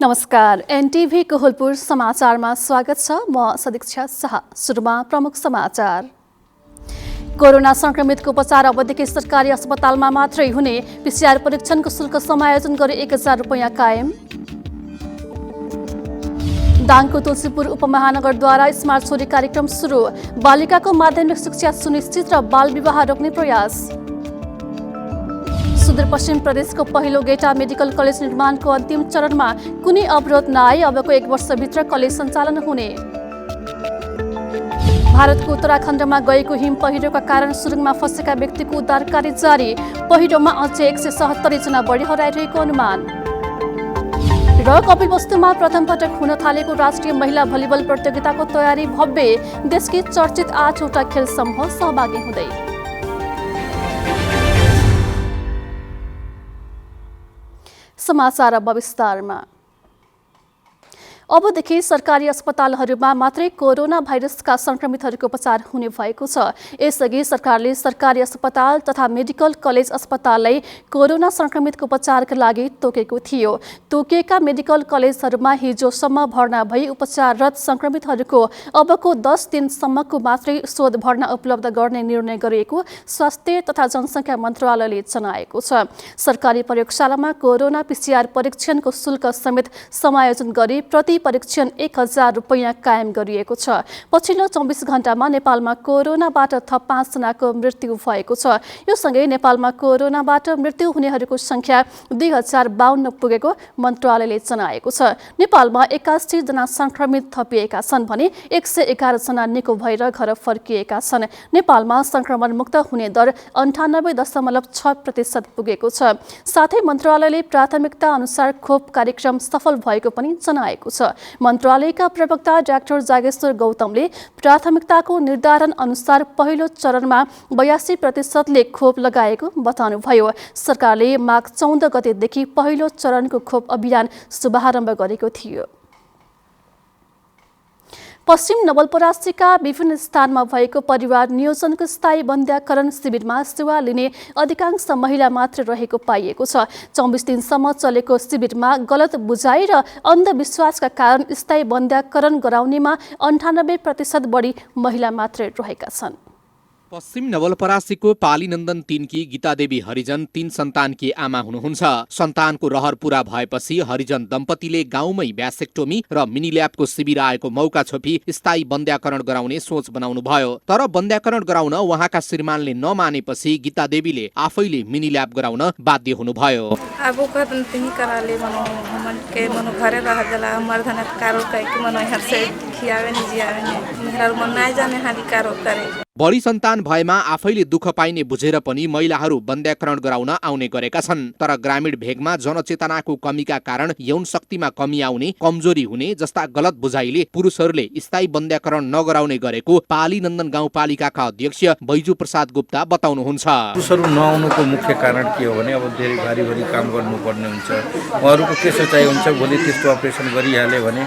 नमस्कार, एनटिभी कोहलपुर समाचारमा स्वागत छ। म सदीक्षा शाह। सुरुमा प्रमुख समाचार। कोरोना संक्रमितको उपचार अवधिकै सरकारी अस्पतालमा मात्रै हुने पीसीआर परीक्षणको शुल्क समायोजन गरी 1000 रुपैयाँ कायम। दाङको तुलसीपुर उपमहानगरद्वारा स्मार्ट छोरी कार्यक्रम सुरु। बालिकाको माध्यमिक शिक्षा सुनिश्चित र बाल विवाह रोक्ने प्रयास। सुदूरपश्चिम प्रदेशको पहिलो गेटा मेडिकल कलेज निर्माणको अन्तिम चरणमा कुनै अवरोध नआई अबको 1 वर्षभित्र कलेज सञ्चालन हुने। भारतको उत्तराखण्डमा गएको हिम पहिरोका कारण सुरुङमा फँसेका व्यक्तिको उद्धार कार्य जारी। पहिरोमा अझै 177 जना बढी हराइरहेको अनुमान। र कपिलवस्तुमा प्रथम पटक हुन थालेको राष्ट्रिय महिला भलिबल प्रतियोगिताको तयारी भव्य। देशकै चर्चित 8 वटा खेल समूह सहभागी हुँदै। समाचार अब विस्तारमा। अबदेखि सरकारी अस्पतालहरूमा मात्रै कोरोना भाइरसका संक्रमितहरूको उपचार हुने भएको छ। यसअघि सरकारले सरकारी अस्पताल तथा मेडिकल कलेज अस्पताललाई कोरोना संक्रमितको उपचारका लागि तोकेको थियो। तोकिएका मेडिकल कलेजहरूमा हिजोसम्म भर्ना भई उपचाररत संक्रमितहरूको अबको 10 दिनसम्मको मात्रै शोध भर्ना उपलब्ध गर्ने निर्णय गरिएको स्वास्थ्य तथा जनसङ्ख्या मन्त्रालयले जनाएको छ। सरकारी प्रयोगशालामा कोरोना पीसीआर परीक्षणको शुल्क समेत समायोजन गरी प्रति परीक्षण 1000 रुपैयाँ कायम गरिएको छ। पछिल्लो 24 घण्टामा नेपालमा कोरोनाबाट थप 5 जनाको मृत्यु भएको छ। यो सँगै नेपालमा कोरोनाबाट मृत्यु हुनेहरूको संख्या 2052 पुगेको मन्त्रालयले जनाएको छ। नेपालमा 81 जना संक्रमित थपिएका छन् भने 111 जना निको भएर घर फर्किएका छन्। नेपालमा संक्रमण मुक्त हुने दर 98.6% पुगेको छ। साथै मन्त्रालयले प्राथमिकता अनुसार खोप कार्यक्रम सफल भएको पनि जनाएको छ। मन्त्रालयका प्रवक्ता डाक्टर जागेश्वर गौतमले प्राथमिकताको निर्धारण अनुसार पहिलो चरणमा 82% खोप लगाएको बताउनुभयो। सरकारले माघ 14 गतेदेखि पहिलो चरणको खोप अभियान शुभारम्भ गरेको थियो। पश्चिम नवलपरासीका विभिन्न स्थानमा भएको परिवार नियोजनको स्थायी बन्द्याकरण शिविरमा सेवा लिने अधिकांश महिला मात्र रहेको पाइएको छ। 24 दिनसम्म चलेको शिविरमा गलत बुझाइ र अन्धविश्वासका कारण स्थायी बन्द्याकरण गराउनेमा 98% बढी महिला मात्र रहेका छन्। पश्चिम नवलपरासीको पालीनन्दन 3 की गीतादेवी हरिजन 3 सन्तानकी आमा हुनुहुन्छ। सन्तानको रहर पूरा भएपछि हरिजन दम्पतिले गाउँमै भ्यासेक्टोमी र मिनिल्याबको शिविर आएको मौका छोपी स्थायी बन्द्याकरण गराउने सोच बनाउनु भयो। तर बन्द्याकरण गराउन उहाँका श्रीमानले नमानेपछि गीतादेवीले आफैले मिनिल्याब गराउन बाध्य हुनुभयो। अब कदन तिनी कराले मनो हमन के मनो घरे रह जला हमर धन कारो कई कि मनो हर से खियावे नि जियावे नि मेहरा मन नाइ जाने हानि कारो करे। बढी सन्तान भएमा आफैले दुःख पाइने बुझेर पनि महिलाहरू बन्द्याकरण गराउन आउने गरेका छन्। तर ग्रामीण भेगमा जनचेतनाको कमीका कारण यौन शक्तिमा कमी आउने, कमजोरी हुने जस्ता गलत बुझाइले पुरुषहरूले स्थायी बन्द्याकरण नगराउने गरेको पालीनन्दन गाउँपालिकाका अध्यक्ष बैजू प्रसाद गुप्ता बताउनुहुन्छ। पुरुषहरू नआउनुको मुख्य कारण के हो भने अब धेरै भारी काम गर्नुपर्ने हुन्छ। उहाँहरूको के सोचाइ हुन्छ, भोलि त्यस्तो अपरेसन गरिहाल्यो भने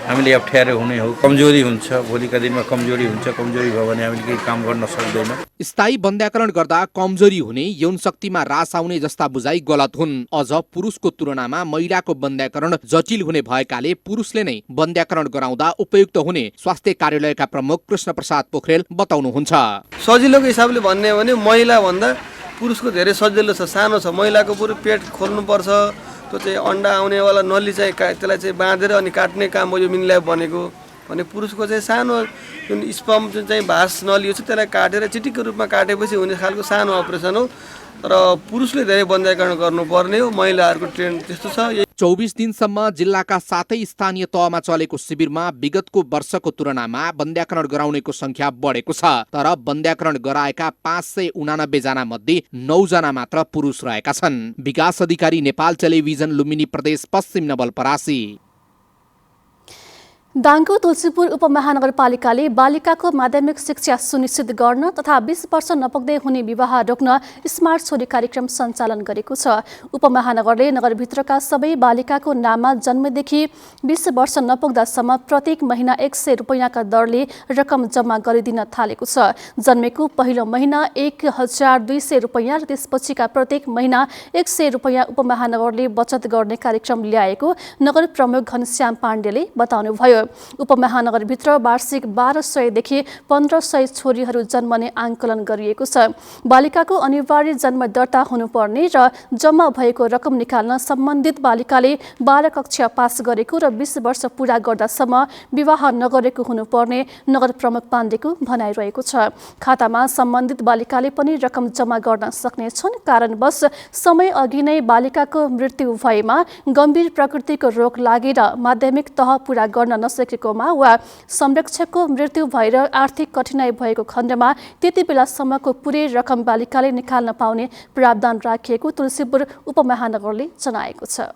हामीले अप्ठ्यारो हुने हो, कमजोरी हुन्छ, भोलिका दिनमा कमजोरी हुन्छ, कमजोरी भयो भने हामीले केही काम गर्न सक्दैन। स्थायी बन्द्याकरण गर्दा कमजोरी हुने, यौन शक्तिमा ह्रास आउने जस्ता बुझाइ गलत हुन्। अझ पुरुषको तुलनामा महिलाको बन्द्याकरण जटिल हुने भएकाले पुरुषले नै बन्द्याकरण गराउँदा उपयुक्त हुने स्वास्थ्य कार्यालयका प्रमुख कृष्ण प्रसाद पोखरेल बताउनुहुन्छ। सजिलोको हिसाबले भन्ने हो भने महिला भन्दा पुरुषको धेरै सजिलो छ, सानो छ। महिलाको पुरो पेट खोल्नुपर्छ, त्यो चाहिँ अन्डा आउनेवाला नली चाहिँ त्यसलाई चाहिँ बाँधेर अनि काट्ने काम हो यो मिनिल्याब भनेको। भने पुरुषको चाहिँ सानो जुन स्पर्म जुन चाहिँ भास नलियो छ त्यसलाई काटेर चिटिकको रूपमा काटेपछि हुने खालको सानो अपरेसन हो। तर पुरुषले धेरै बन्द्याकरण गर्नुपर्ने हो, महिलाहरूको ट्रेन्ड त्यस्तो छ। 24 दिनसम्म जिल्लाका 7 स्थानीय तहमा चलेको शिविरमा विगतको वर्षको तुलनामा बन्द्याकरण गराउनेको संख्या बढेको छ। तर बन्द्याकरण गराएका 589 जना मध्ये 9 जना मात्र पुरुष रहेका छन्। विकास अधिकारी, नेपाल टेलिभिजन, लुम्बिनी प्रदेश, पश्चिम नवलपरासी। दाङको तुलसीपुर उपमहानगरपालिकाले बालिकाको माध्यमिक शिक्षा सुनिश्चित गर्न तथा 20 वर्ष नपुग्दै हुने विवाह रोक्न स्मार्ट छोरी कार्यक्रम सञ्चालन गरेको छ। उपमहानगरले नगरभित्रका सबै बालिकाको नाममा जन्मदेखि 20 वर्ष नपुग्दासम्म प्रत्येक महिना 100 रुपैयाँका दरले रकम जम्मा गरिदिन थालेको छ। जन्मेको पहिलो महिना 1200 रुपैयाँ र त्यसपछिका प्रत्येक महिना 100 रुपैयाँ उपमहानगरले बचत गर्ने कार्यक्रम ल्याएको नगर प्रमुख घनश्याम पाण्डेले बताउनुभयो। उपमहानगरभित्र वार्षिक 1200 देखि 1500 छोरीहरू जन्मने आंकलन गरिएको छ। बालिकाको अनिवार्य जन्म दर्ता हुनुपर्ने र जम्मा भएको रकम निकाल्न सम्बन्धित बालिकाले 12 कक्षा पास गरेको र 20 वर्ष पूरा गर्दासम्म विवाह नगरेको हुनुपर्ने नगर प्रमुख पाण्डेको भनाइरहेको छ। खातामा सम्बन्धित बालिकाले पनि रकम जम्मा गर्न सक्नेछन्। कारणवश समय अघि नै बालिकाको मृत्यु भएमा, गम्भीर प्रकृतिको रोग लागेर माध्यमिक तह पूरा गर्न नसकेकोमा वा संरक्षकको मृत्यु भएर आर्थिक कठिनाई भएको खण्डमा त्यति बेलासम्मको पुरै रकम बालिकाले निकाल्न पाउने प्रावधान राखिएको तुलसीपुर उपमहानगरले जनाएको छ।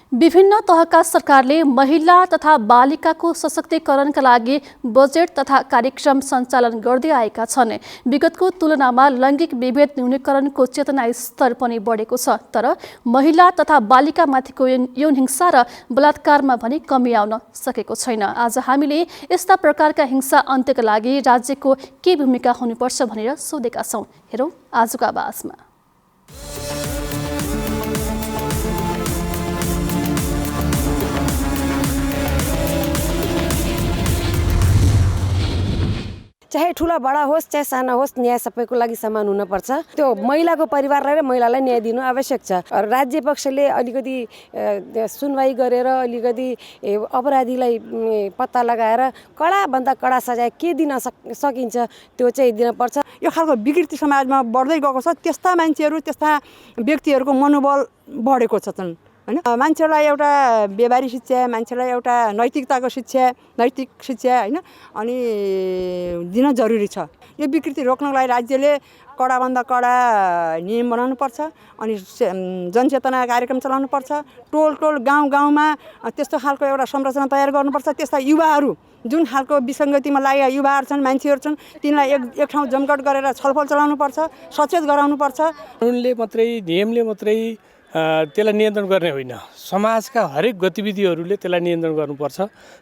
विभिन्न तहका सरकारले महिला तथा बालिकाको सशक्तिकरणका लागि बजेट तथा कार्यक्रम सञ्चालन गर्दै आएका छन्। विगतको तुलनामा लैङ्गिक विभेद न्यूनीकरणको चेतना स्तर पनि बढेको छ। तर महिला तथा बालिकामाथिको यौन हिंसा र बलात्कारमा भने कमी आउन सकेको छैन। आज हामीले यस्ता प्रकारका हिंसा अन्त्यका लागि राज्यको के भूमिका हुनुपर्छ भनेर सोधेका छौँ। हेरौँ आजको आवाजमा। चाहे ठुला बडा होस् चाहे साना होस्, न्याय सबैको लागि समान हुनुपर्छ। त्यो महिलाको परिवारलाई र महिलालाई न्याय दिनु आवश्यक छ। राज्य पक्षले अलिकति सुनवाई गरेर अलिकति अपराधीलाई पत्ता लगाएर कडाभन्दा कडा सजाय के दिन सकिन्छ त्यो चाहिँ दिनुपर्छ। यो खालको विकृति समाजमा बढ्दै गएको छ। त्यस्ता मान्छेहरू, त्यस्ता व्यक्तिहरूको मनोबल बढेको छ हैन। मान्छेलाई एउटा व्यवहारिक शिक्षा, मान्छेलाई एउटा नैतिकताको शिक्षा, नैतिक शिक्षा हैन अनि दिन जरुरी छ। यो विकृति रोक्नको लागि राज्यले कडाभन्दा कडा नियम बनाउनुपर्छ अनि जनचेतना कार्यक्रम चलाउनुपर्छ। टोल टोल गाउँ गाउँमा त्यस्तो खालको एउटा संरचना तयार गर्नुपर्छ। त्यस्ता युवाहरू जुन खालको विसङ्गतिमा लागेका युवाहरू छन्, मान्छेहरू छन्, तिनलाई एक ठाउँ जमघट गरेर छलफल चलाउनुपर्छ, सचेत गराउनुपर्छ। कानुनले मात्रै, नियमले मात्रै त्यसलाई नियन्त्रण गर्ने होइन, समाजका हरेक गतिविधिहरूले त्यसलाई नियन्त्रण गर्नुपर्छ।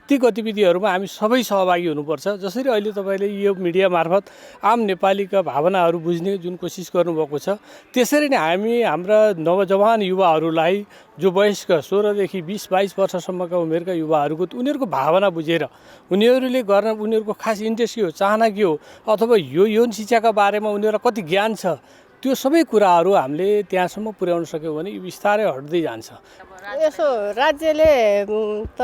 ती गतिविधिहरूमा हामी सबै सहभागी हुनुपर्छ। जसरी अहिले तपाईँले यो मिडिया मार्फत आम नेपालीका भावनाहरू बुझ्ने जुन कोसिस गर्नुभएको छ, त्यसरी नै हामी हाम्रा नवजवान युवाहरूलाई जो वयस्क 16 देखि 20-22 वर्षसम्मका उमेरका युवाहरूको उनीहरूको भावना बुझेर उनीहरूले गर्न उनीहरूको खास इन्ट्रेस्ट के हो, चाहना के हो, अथवा यो यौन शिक्षाका बारेमा उनीहरूलाई कति ज्ञान छ, त्यो सबै कुराहरू हामीले त्यहाँसम्म पुर्याउन सक्यौँ भने यो बिस्तारै हट्दै जान्छ। यसो राज्यले त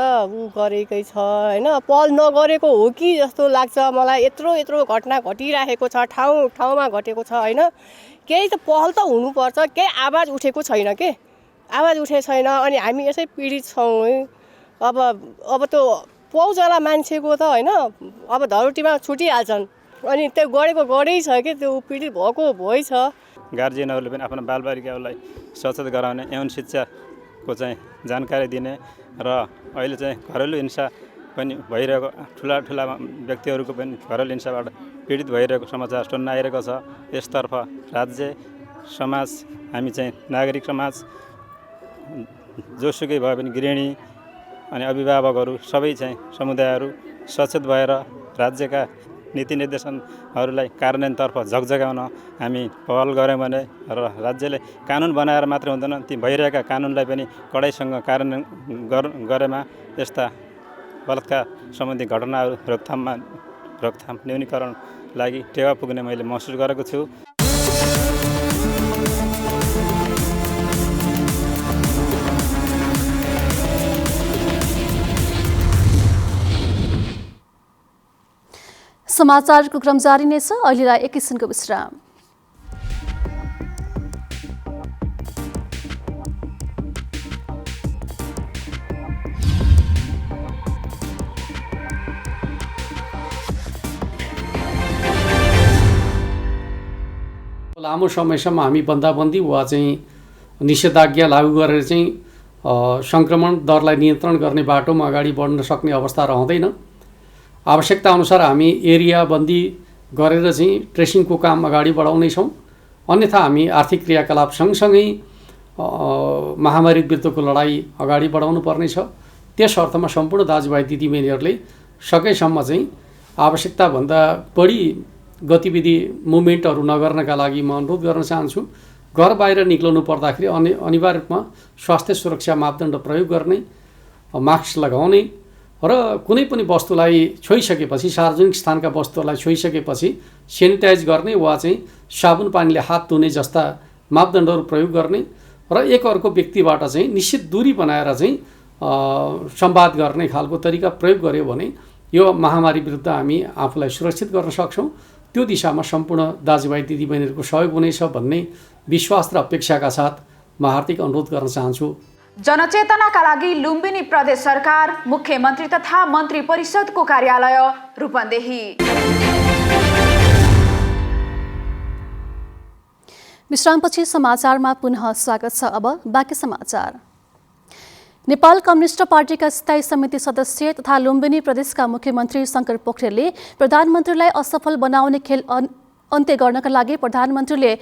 गरेकै छ हैन, पहल नगरेको हो कि जस्तो लाग्छ मलाई। यत्रो घटना घटिरहेको छ, ठाउँमा घटेको छ हैन। केही त पहल त हुनुपर्छ। केही आवाज उठेको छैन के, आवाज उठेको छैन। अनि हामी यसै पीडित छौँ। अब त्यो पौजला मान्छेको त हैन, अब धरोटीमा छुटिहाल्छन्। अनि त्यो गरै छ कि त्यो पीडित भएको भइ छ। गार्जियनहरूले पनि आफ्ना बालबालिकाहरूलाई सचेत गराउने, यौन शिक्षाको चाहिँ जानकारी दिने र अहिले चाहिँ घरेलु हिंसा पनि भइरहेको, ठुला व्यक्तिहरूको पनि घरेलु हिंसाबाट पीडित भइरहेको समाचार सुन्न आइरहेको छ। यसतर्फ राज्य, समाज, हामी चाहिँ नागरिक समाज, जोसुकै भए पनि गृहिणी अनि अभिभावकहरू सबै चाहिँ समुदायहरू सचेत भएर राज्यका नीति निर्देशनहरूलाई कार्यान्वयनतर्फ झकझगाउन हामी पहल गऱ्यौँ भने र राज्यले कानुन बनाएर मात्रै हुँदैन, ती भइरहेका कानुनलाई पनि कडाइसँग कार्यान्वयन गरेमा यस्ता बलात्कार सम्बन्धी घटनाहरू रोकथाम न्यूनीकरण लागि टेवा पुग्ने मैले महसुस गरेको छु। समाचारको क्रम जारी नै छ। अहिलेलाई एक किसिमको विश्राम। लामो समयसम्म हामी बन्दाबन्दी वा चाहिँ निषेधाज्ञा लागू गरेर चाहिँ सङ्क्रमण दरलाई नियन्त्रण गर्ने बाटोमा अगाडि बढ्न सक्ने अवस्था रहँदैन। आवश्यकताअनुसार हामी एरियाबन्दी गरेर चाहिँ ट्रेसिङको काम अगाडि बढाउनेछौँ। अन्यथा हामी आर्थिक क्रियाकलाप सँगसँगै महामारी विरुद्धको लडाइँ अगाडि बढाउनु पर्नेछ। त्यस अर्थमा सम्पूर्ण दाजुभाइ दिदीबहिनीहरूले सकेसम्म चाहिँ आवश्यकताभन्दा बढी गतिविधि मुभमेन्टहरू नगर्नका लागि म अनुरोध गर्न चाहन्छु। घर बाहिर निक्लनु पर्दाखेरि अनिवार्य रूपमा स्वास्थ्य सुरक्षा मापदण्ड प्रयोग गर्ने, मास्क लगाउने र कुनै पनि वस्तुलाई छोइसकेपछि सार्वजनिक स्थानका वस्तुहरूलाई छोइसकेपछि सेनिटाइज गर्ने वा चाहिँ साबुन पानीले हात धुने जस्ता मापदण्डहरू प्रयोग गर्ने र एक अर्को व्यक्तिबाट चाहिँ निश्चित दूरी बनाएर चाहिँ संवाद गर्ने खालको तरिका प्रयोग गर्यो भने यो महामारी विरुद्ध हामी आफूलाई सुरक्षित गर्न सक्छौँ। त्यो दिशामा सम्पूर्ण दाजुभाइ दिदीबहिनीहरूको सहयोग हुनेछ भन्ने विश्वास र अपेक्षाका साथ म हार्दिक अनुरोध गर्न चाहन्छु। जनचेतनाका लागि लुम्बिनी प्रदेश सरकार मुख्यमन्त्री तथा मन्त्री परिषदको कार्यालय रूपन्देही। विश्रामपछि समाचारमा पुनः स्वागत छ। अब बाँकी समाचार। नेपाल कम्युनिस्ट पार्टीका स्थायी समिति सदस्य तथा लुम्बिनी प्रदेशका मुख्यमन्त्री शंकर पोखरेलले प्रधानमन्त्रीलाई असफल बनाउने खेल अन्त्य गर्नका लागि प्रधानमन्त्रीले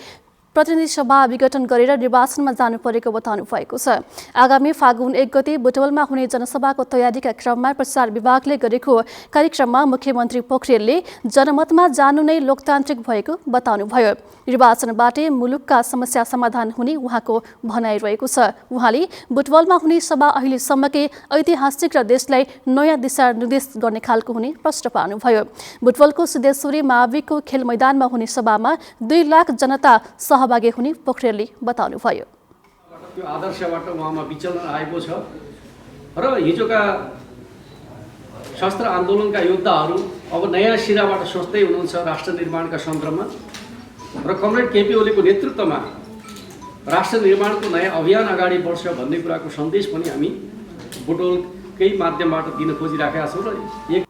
प्रतिनिधि सभा विघटन गरेर निर्वाचनमा जानु परेको बताउनु भएको छ। आगामी फागुन 1 गते बुटवलमा हुने जनसभाको तयारीका क्रममा प्रचार विभागले गरेको कार्यक्रममा मुख्यमन्त्री पोखरेलले जनमतमा जानु नै लोकतान्त्रिक भएको बताउनुभयो। निर्वाचनबाटै मुलुकका समस्या समाधान हुने उहाँको भनाइरहेको छ। उहाँले बुटवलमा हुने सभा अहिलेसम्मकै ऐतिहासिक र देशलाई नयाँ दिशानिर्देश गर्ने खालको हुने प्रश्न पार्नुभयो। बुटवलको सिद्धेश्वरी माविको खेल मैदानमा हुने सभामा 2 लाख जनता सहभागी हुने पोखरेलले बताउनुभयो। त्यो आदर्शबाट उहाँमा विचलन आएको छ र हिजोका शस्त्र आन्दोलनका योद्धाहरू अब नयाँ सिराबाट सोच्दै हुनुहुन्छ राष्ट्र निर्माणका सन्दर्भमा र कमरेड केपी ओलीको नेतृत्वमा राष्ट्र निर्माणको नयाँ अभियान अगाडि बढ्छ भन्ने कुराको सन्देश पनि हामी बुटवलकै माध्यमबाट दिन खोजिराखेका छौँ र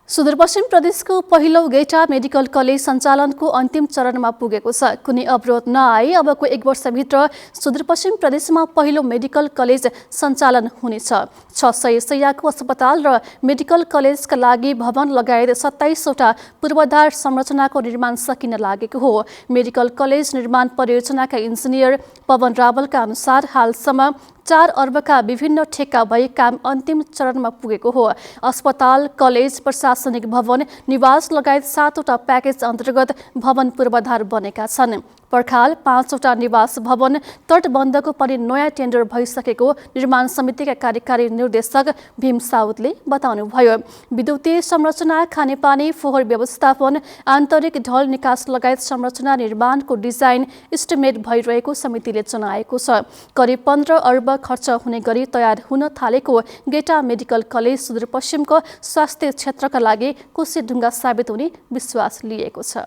सुदूरपश्चिम प्रदेशको पहिलो गेटा मेडिकल कलेज सञ्चालनको अन्तिम चरणमा पुगेको छ। कुनै अवरोध नआए अबको 1 वर्षभित्र सुदूरपश्चिम प्रदेशमा पहिलो मेडिकल कलेज सञ्चालन हुनेछ। 600 शैय्याको अस्पताल र मेडिकल कलेजका लागि भवन लगायत 27वटा पूर्वाधार संरचनाको निर्माण सकिन लागेको हो। मेडिकल कलेज निर्माण परियोजनाका इन्जिनियर पवन रावलका अनुसार हालसम्म 4 अर्बका विभिन्न ठेक्का भई काम अन्तिम चरणमा पुगेको हो। अस्पताल, कलेज, प्रशासनिक भवन, निवास लगायत 7वटा प्याकेज अन्तर्गत भवन पूर्वाधार बनेका छन्। पर्खाल 5वटा निवास भवन, तटबन्धको पनि नयाँ टेन्डर भइसकेको निर्माण समितिका कार्यकारी निर्देशक भीम साउदले बताउनुभयो। विद्युतीय संरचना, खानेपानी, फोहोर व्यवस्थापन, आन्तरिक ढल निकास लगायत संरचना निर्माणको डिजाइन इस्टिमेट भइरहेको समितिले जनाएको छ। करिब 15 अर्ब खर्च हुने गरी तयार हुन थालेको गेटा मेडिकल कलेज सुदूरपश्चिमको स्वास्थ्य क्षेत्रका लागि कोसीढुङ्गा साबित हुने विश्वास लिएको छ।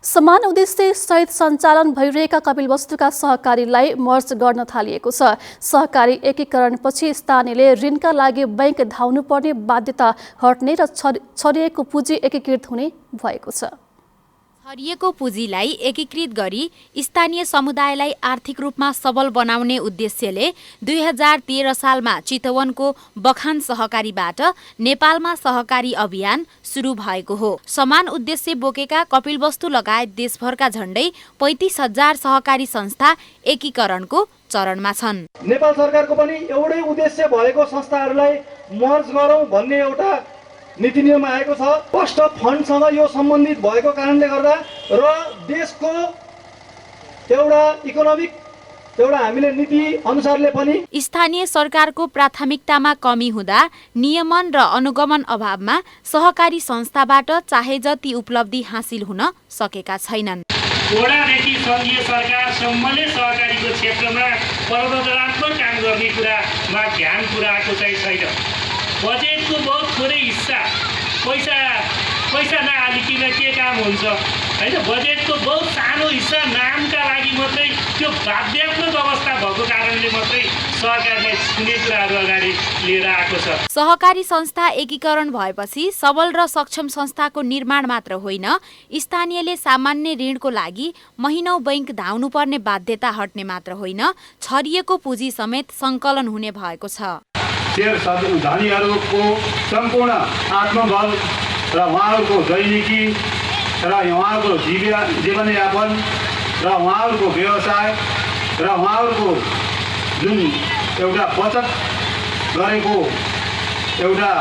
समान उद्देश्य सहित सञ्चालन भइरहेका कपिलवस्तुका सहकारीलाई मर्ज गर्न थालिएको छ। सहकारी एकीकरणपछि स्थानीयले ऋणका लागि बैंक धाउनुपर्ने बाध्यता हट्ने र छरिएको पुँजी एकीकृत हुने भएको छ। छरिएको पुँजीलाई एकीकृत गरी स्थानीय समुदायलाई आर्थिक रूपमा सबल बनाउने उद्देश्यले 2013 सालमा चितवनको बखान सहकारीबाट नेपालमा सहकारी अभियान सुरु भएको हो। समान उद्देश्य बोकेका कपिलवस्तु लगायत देशभरका झण्डै 35,000 सहकारी संस्था एकीकरणको चरणमा छन्। नेपाल सरकारको पनि एउटै उद्देश्य भएको संस्थाहरूलाई मर्ज गरौँ भन्ने एउटा नीति नियम आएको छ। ट्रस्ट फन्डसँग यो सम्बन्धित भएको कारणले गर्दा र देशको एउटा इकोनोमिक एउटा हामीले नीति अनुसारले पनि स्थानीय सरकारको प्राथमिकतामा कमी हुँदा नियमन र अनुगमन अभावमा सहकारी संस्थाबाट चाहे जति उपलब्धि हासिल हुन सकेका छैनन्। वडादेखि सङ्घीय सरकारसम्मले सहकारीको क्षेत्रमा प्रवर्धनात्मक काम गर्ने कुरामा ध्यान पुर्याएको चाहिँ छैन। बजेटको बहुत थोरै हिस्सा पैसा नहालिकन के काम हुन्छ? होइन बजेटको बहुत सानो हिस्सा नामका लागि मात्रै त्यो बाध्यात्मक अवस्था भएको कारणले मात्रै सरकारले कुनै कुराहरू अगाडि लिएर आएको छ। सहकारी संस्था एकीकरण भएपछि सबल र सक्षम संस्थाको निर्माण मात्र होइन, स्थानीयले सामान्य ऋणको लागि महिनौ बैंक धाउनुपर्ने बाध्यता हट्ने मात्र होइन, छरिएको पुँजी समेत सङ्कलन हुने भएको छ। शेयर धनीहरूको सम्पूर्ण आत्मबल र उहाँहरूको दैनिकी र उहाँहरूको जीवनयापन र उहाँहरूको व्यवसाय र उहाँहरूको जुन एउटा बचत गरेको एउटा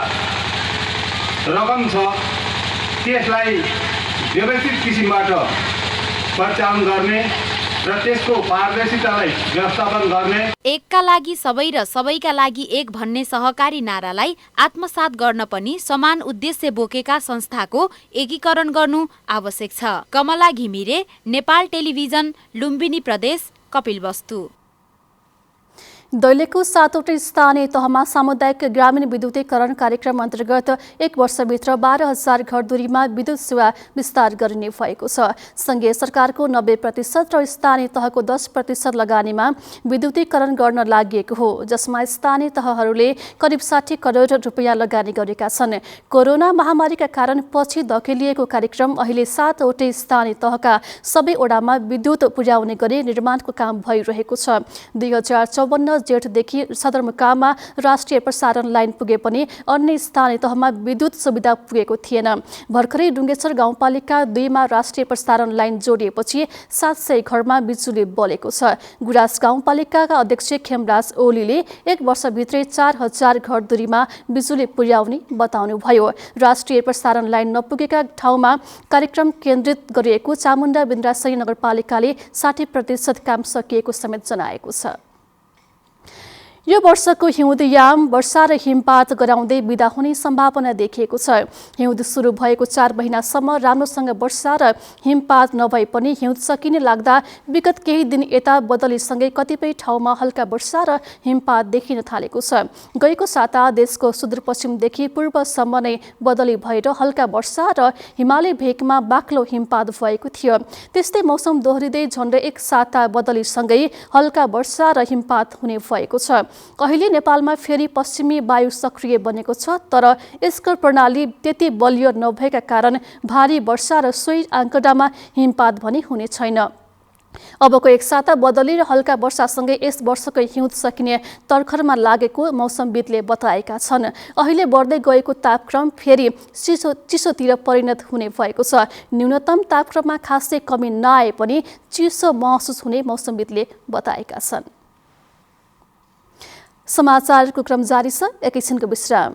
रकम छ त्यसलाई व्यवस्थित किसिमबाट परिचालन गर्ने र त्यसको पारदर्शितालाई व्यवस्थापन गर्ने, एकका लागि सबै र सबैका लागि एक भन्ने सहकारी नारालाई आत्मसात गर्न पनि समान उद्देश्य बोकेका संस्थाको एकीकरण गर्नु आवश्यक छ। कमला घिमिरे, नेपाल टेलिभिजन, लुम्बिनी प्रदेश, कपिलवस्तु। दैलेखको 7वटै स्थानीय तहमा सामुदायिक ग्रामीण विद्युतीकरण कार्यक्रम अन्तर्गत 1 वर्षभित्र 12,000 घरधुरीमा विद्युत सेवा विस्तार गरिने भएको छ। संघीय सरकारको 90% र स्थानीय तहको 10% लगानीमा विद्युतीकरण गर्न लागि हो, जसमा स्थानीय तहहरूले करिब 60 करोड रुपियाँ लगानी गरेका छन्। कोरोना महामारीका कारण पछि धकेलिएको कार्यक्रम अहिले 7वटै स्थानीय तहका सबै ओडामा विद्युत पुर्याउने गरी निर्माणको काम भइरहेको छ। 2054 जेठदेखि सदरमुकाममा राष्ट्रिय प्रसारण लाइन पुगे पनि अन्य स्थानीय तहमा विद्युत सुविधा पुगेको थिएन। भर्खरै डुङ्गेश्वर गाउँपालिका 2 मा राष्ट्रिय प्रसारण लाइन जोडिएपछि 700 घरमा बिजुली बलेको छ। गुराँस गाउँपालिकाका अध्यक्ष खेमराज ओलीले 1 वर्षभित्रै 4,000 घरधुरीमा बिजुली पुर्याउने बताउनुभयो। राष्ट्रिय प्रसारण लाइन नपुगेका ठाउँमा कार्यक्रम केन्द्रित गरिएको चामुण्डा बिन्द्रासही नगरपालिकाले 60% काम सकिएको समेत जनाएको छ। यो वर्षको हिउँदयाम वर्षा र हिमपात गराउँदै बिदा हुने सम्भावना देखिएको छ। हिउँद सुरु भएको 4 महिनासम्म राम्रोसँग वर्षा र हिमपात नभए पनि हिउँद सकिने लाग्दा विगत केही दिन यता बदलीसँगै कतिपय ठाउँमा हल्का वर्षा र हिमपात देखिन थालेको छ। गएको साता देशको सुदूरपश्चिमदेखि पूर्वसम्म नै बदली भएर हल्का वर्षा र हिमाली भेगमा बाक्लो हिमपात भएको थियो। त्यस्तै मौसम दोहोरिँदै झन्डै 1 साता बदलीसँगै हल्का वर्षा र हिमपात हुने भएको छ। अहिले नेपालमा फेरि पश्चिमी वायु सक्रिय बनेको छ, तर यसको प्रणाली त्यति बलियो नभएका कारण भारी वर्षा र सोही आँकडामा हिमपात भने हुने छैन। अबको 1 साता बदली र हल्का वर्षासँगै यस वर्षको हिउँद सकिने तर्खरमा लागेको मौसमविदले बताएका छन्। अहिले बढ्दै गएको तापक्रम फेरि चिसोतिर परिणत हुने भएको छ। न्यूनतम तापक्रममा खासै कमी नआए पनि चिसो महसुस हुने मौसमविदले बताएका छन्। समाचारको क्रम जारी छ, एकैछिनको विश्राम।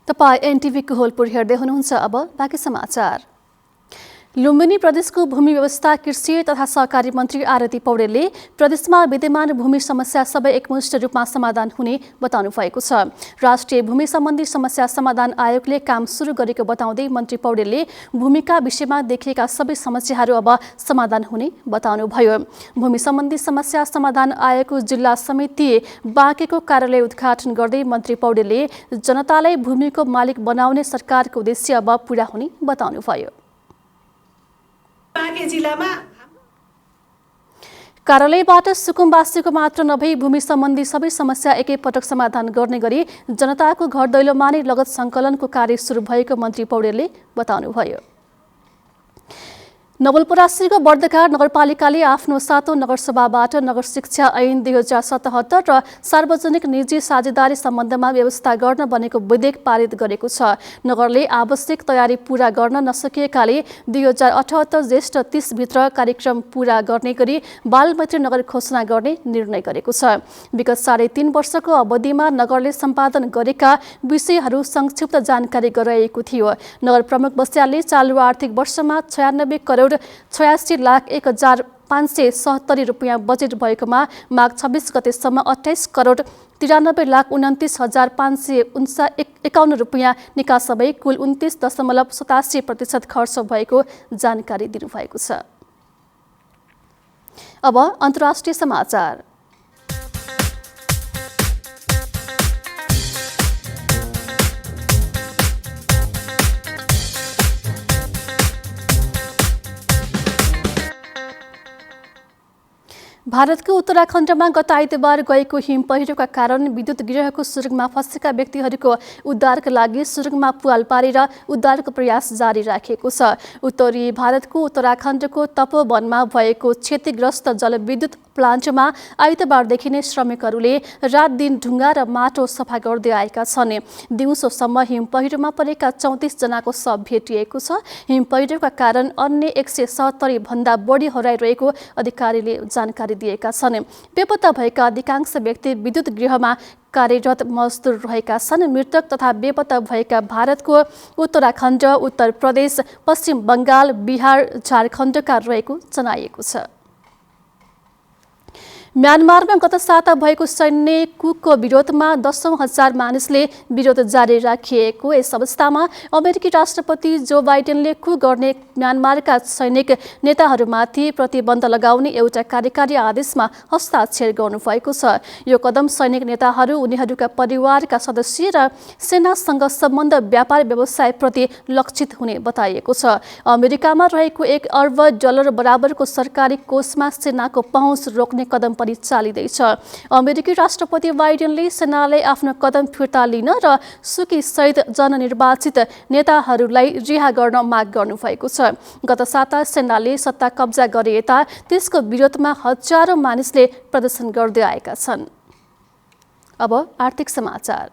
तपाईं एनटिभीको होलपुर हेर्दै हुनुहुन्छ। अब बाँकी समाचार। लुम्बिनी प्रदेशको भूमि व्यवस्था कृषि तथा सहकारी मन्त्री आरती पौडेलले प्रदेशमा विद्यमान भूमि समस्या सबै एकमुष्ट रूपमा समाधान हुने बताउनु भएको छ। राष्ट्रिय भूमि सम्बन्धी समस्या समाधान आयोगले काम सुरु गरेको बताउँदै मन्त्री पौडेलले भूमिका विषयमा देखिएका सबै समस्याहरू अब समाधान हुने बताउनुभयो। भूमि सम्बन्धी समस्या समाधान आयोगको जिल्ला समिति बाँकेको कार्यालय उद्घाटन गर्दै मन्त्री पौडेलले जनतालाई भूमिको मालिक बनाउने सरकारको उद्देश्य अब पूरा हुने बताउनुभयो। बाँके जिल्लामा कार्यालयबाट सुकुम्बासीको मात्र नभई भूमि सम्बन्धी सबै समस्या एकैपटक समाधान गर्ने गरी जनताको घर दैलोमा नै लगत सङ्कलनको कार्य सुरु भएको मन्त्री पौडेलले बताउनुभयो। नवलपरासीको बर्दघाट नगरपालिकाले आफ्नो 7औं नगरसभाबाट नगर शिक्षा ऐन 2077 र सार्वजनिक निजी साझेदारी सम्बन्धमा व्यवस्था गर्न बनेको विधेयक पारित गरेको छ। नगरले आवश्यक तयारी पूरा गर्न नसकिएकाले 2078 ज्येष्ठ 30 भित्र कार्यक्रम पूरा गर्ने गरी बालमैत्री नगर घोषणा गर्ने निर्णय गरेको छ। विगत 3.5 वर्षको अवधिमा नगरले सम्पादन गरेका विषयहरू संक्षिप्त जानकारी गराइएको थियो। नगर प्रमुख बस्यालले चालु आर्थिक वर्षमा 96 करोड 86,01,570 रुपियाँ बजेट भएकोमा माघ 26 गतेसम्म 28 करोड 93,29,551 रुपियाँ निकास भई कुल 29.87% खर्च भएको जानकारी दिनुभएको छ। अब अन्तर्राष्ट्रिय समाचार। भारतको उत्तराखण्डमा गत आइतबार गएको हिम पहिरोका कारण विद्युत गृहको सुरुङमा फँसेका व्यक्तिहरूको उद्धारका लागि सुरुङमा पुवाल पारेर उद्धारको प्रयास जारी राखिएको छ। उत्तरी भारतको उत्तराखण्डको तपोवनमा भएको क्षतिग्रस्त जलविद्युत प्लान्टमा आइतबारदेखि नै श्रमिकहरूले रात दिन ढुङ्गा र माटो सफा गर्दै आएका छन्। दिउँसोसम्म हिम पहिरोमा परेका 34 जनाको शव भेटिएको छ। हिम पहिरोका कारण अन्य 170 भन्दा बढी हराइरहेको अधिकारीले जानकारी दिएका छन्। बेपत्ता भएका अधिकांश व्यक्ति विद्युत गृहमा कार्यरत मजदुर रहेका छन्। मृतक तथा बेपत्ता भएका भारतको उत्तराखण्ड, उत्तर प्रदेश, पश्चिम बङ्गाल, बिहार, झारखण्डका रहेको जनाइएको छ। म्यानमारमा गत साता भएको सैन्य कुकको विरोधमा 10,000 मानिसले विरोध जारी राखिएको यस अवस्थामा अमेरिकी राष्ट्रपति जो बाइडेनले कुक गर्ने म्यानमारका सैनिक नेताहरूमाथि प्रतिबन्ध लगाउने एउटा कार्यकारी आदेशमा हस्ताक्षर गर्नुभएको छ। यो कदम सैनिक नेताहरू, उनीहरूका परिवारका सदस्य र सेनासँग सम्बन्ध व्यापार व्यवसायप्रति लक्षित हुने बताइएको छ। अमेरिकामा रहेको $1 अर्ब बराबरको सरकारी कोषमा सेनाको पहुँच रोक्ने कदम चालिँदैछ। अमेरिकी राष्ट्रपति बाइडेनले सेनाले आफ्नो कदम फिर्ता लिन र सुकी सहित जननिर्वाचित नेताहरूलाई रिहा गर्न माग गर्नुभएको छ। गत साता सेनाले सत्ता कब्जा गरे यता त्यसको विरोधमा हजारौं मानिसले प्रदर्शन गर्दै आएका छन्। अब आर्थिक समाचार।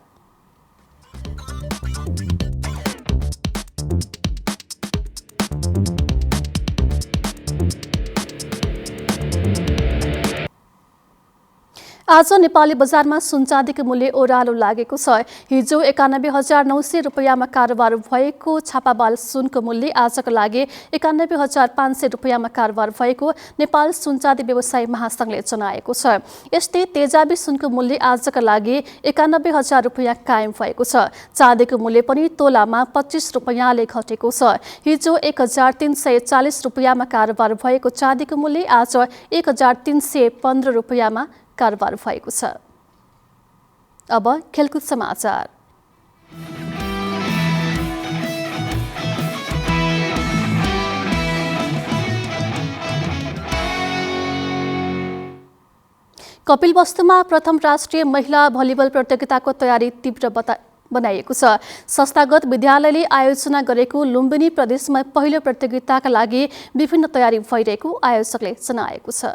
आज नेपाली बजारमा सुन चाँदीको मूल्य ओह्रालो लागेको छ। हिजो 91,900 रुपियाँमा कारोबार भएको छापावाल सुनको मूल्य आजका लागि 91,500 रुपियाँमा कारोबार भएको नेपाल सुन चाँदी व्यवसायी महासंघले जनाएको छ। यस्तै तेजाबी सुनको मूल्य आजका लागि 91,000 रुपियाँ कायम भएको छ। चाँदीको मूल्य पनि तोलामा 25 रुपियाँले घटेको छ। हिजो 1,340 रुपियाँमा कारोबार भएको चाँदीको मूल्य आज 1,315 रुपियाँमा कारोबार भएको छ। अब खेलकुद समाचार। कपिलवस्तुमा प्रथम राष्ट्रिय महिला भलिबल प्रतियोगिताको तयारी तीव्र बनाइएको छ। संस्थागत विद्यालयले आयोजना गरेको लुम्बिनी प्रदेशमा पहिलो प्रतियोगिताका लागि विभिन्न तयारी भइरहेको आयोजकले जनाएको छ।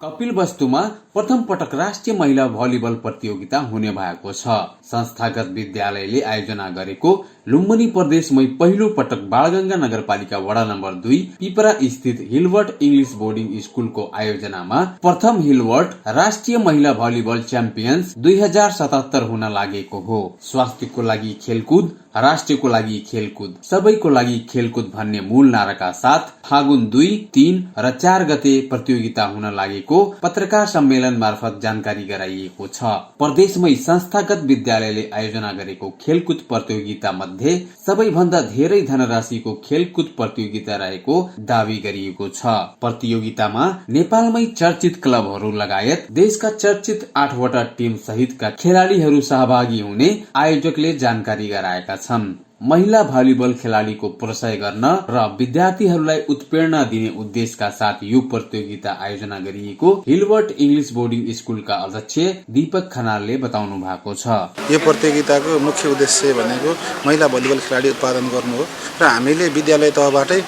कपिलवस्तुमा प्रथम पटक राष्ट्रिय महिला भलिबल प्रतियोगिता हुने भएको छ। संस्थागत विद्यालयले आयोजना गरेको लुम्बिनी प्रदेशमै पहिलो पटक बालगंगा नगरपालिका वडा नम्बर 2 पिपरा स्थित हिलवर्ट इंग्लिश बोर्डिङ स्कुलको आयोजनामा प्रथम हिलवर्ट राष्ट्रिय महिला भलिबल च्याम्पियन्स 2077 हुन लागेको हो। स्वास्थ्यको लागि खेलकुद, राष्ट्रको लागि खेलकुद, सबैको लागि खेलकुद भन्ने मूल नाराका साथ फागुन 2, 3 र 4 गते प्रतियोगिता हुन लागेको पत्रकार सम्मेलन मार्फत जानकारी गराइएको छ। प्रदेशमै संस्थागत विद्यालयले आयोजना गरेको खेलकुद प्रतियोगिता मध्ये सबैभन्दा धेरै धनराशिको खेलकुद प्रतियोगिता रहेको दावी गरिएको छ। प्रतियोगितामा नेपालमै चर्चित क्लबहरू लगायत देशका चर्चित 8वटा टिम सहितका खेलाड़ीहरू सहभागी हुने आयोजकले जानकारी गराएका छन्। महिला भलिबल खेलाडीको परिचय गर्न र विद्यार्थीहरूलाई उत्प्रेरणा दिने उद्देश्यका साथ यो प्रतियोगिता आयोजना गरिएको हिलबर्ट इङ्ग्लिश बोर्डिङ स्कुलका अध्यक्ष दीपक खनालले बताउनु भएको छ। यो प्रतियोगिताको मुख्य उद्देश्य भनेको महिला भलिबल खेलाडी उत्पादन गर्नु हो र हामीले विद्यालय तहबाटै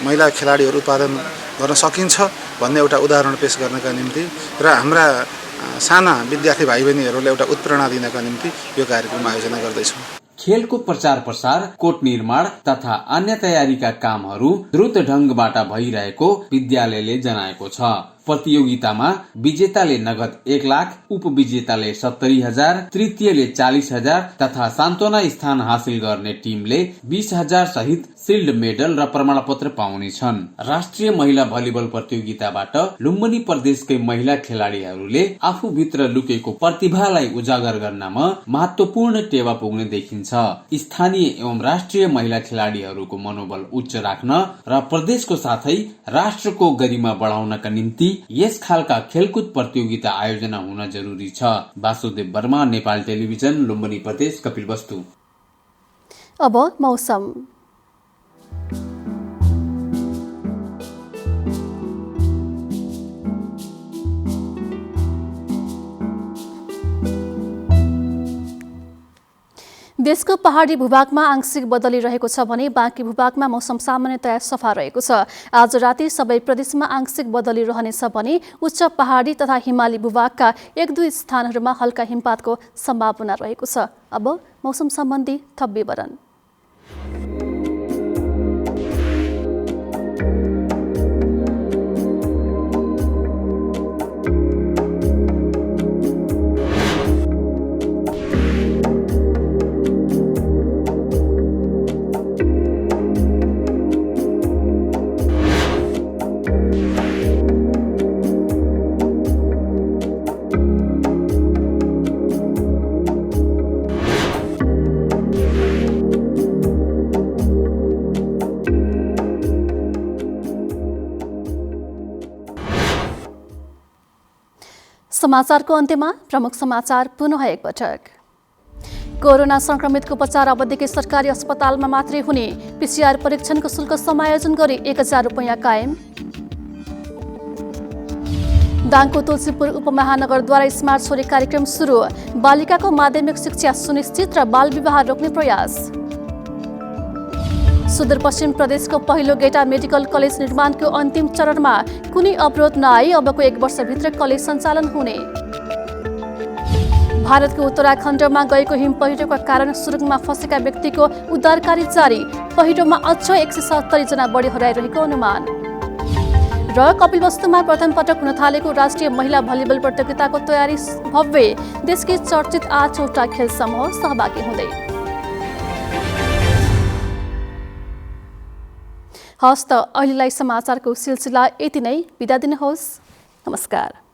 महिला खेलाडीहरू उत्पादन गर्न सकिन्छ भन्ने एउटा उदाहरण पेश गर्नका निम्ति र हाम्रा साना विद्यार्थी भाइ बहिनीहरूलाई एउटा उत्प्रेरणा दिनका निम्ति यो कार्यक्रम आयोजना गर्दैछौँ। खेलको प्रचार प्रसार, कोट निर्माण तथा अन्य तयारीका कामहरू द्रुत ढंगबाट भइरहेको विद्यालयले जनाएको छ। प्रतियोगितामा विजेताले नगद 1 लाख, उपविजेताले 70,000, तृतीयले 40,000 तथा सान्त्वना स्थान हासिल गर्ने टिमले 20,000 सहित सिल्ड मेडल र प्रमाणपत्र पाउनेछन्। राष्ट्रिय महिला भलिबल प्रतियोगिताबाट लुम्बिनी प्रदेशकै महिला खेलाडीहरूले आफूभित्र लुकेको प्रतिभालाई उजागर गर्नमा महत्वपूर्ण टेवा पुग्ने देखिन्छ। स्थानीय एवं राष्ट्रिय महिला खेलाडीहरूको मनोबल उच्च राख्न र प्रदेशको साथै राष्ट्रको गरिमा बढाउनका निम्ति यस खालका खेलकुद प्रतियोगिता आयोजना हुन जरुरी छ। वासुदेव वर्मा, नेपाल टेलिभिजन, लुम्बिनी प्रदेश, कपिलवस्तु। अब मौसम। देशको पहाडी भूभागमा आंशिक बदली रहेको छ भने बाँकी भूभागमा मौसम सामान्यतया सफा रहेको छ। आज राति सबै प्रदेशमा आंशिक बदली रहनेछ भने उच्च पहाडी तथा हिमाली भूभागका 1-2 स्थानहरूमा हल्का हिमपातको सम्भावना रहेको छ। अब मौसम सम्बन्धी थप विवरण। समाचारको अन्त्यमा प्रमुख समाचार पुनः एकपटक। कोरोना संक्रमितको उपचार अवधिकै सरकारी अस्पतालमा मात्रै हुने पीसीआर परीक्षणको शुल्क समायोजन गरी 1,000 रुपैयाँ कायम। दाङको तुलसीपुर उपमहानगरद्वारा स्मार्ट छोरी कार्यक्रम सुरु, बालिकाको माध्यमिक शिक्षा सुनिश्चित र बाल विवाह रोक्ने प्रयास। सुदूरपश्चिम प्रदेशको पहिलो गेटा मेडिकल कलेज निर्माणको अन्तिम चरणमा कुनै अवरोध नआई अबको 1 वर्षभित्र कलेज सञ्चालन हुने। भारतको उत्तराखण्डमा गएको हिम पहिरोका कारण सुरुङमा फँसेका व्यक्तिको उद्धारकारी जारी, पहिरोमा अझ 170 जना बढी हराइरहेको अनुमान। र कपिलवस्तुमा प्रथम पटक हुन थालेको राष्ट्रिय महिला भलिबल प्रतियोगिताको तयारी भव्य, देशकै चर्चित 8वटा खेल समूह सहभागी हुँदै। हस्त अहिलेलाई समाचारको सिलसिला यति नै। बिदा दिनुहोस्। नमस्कार।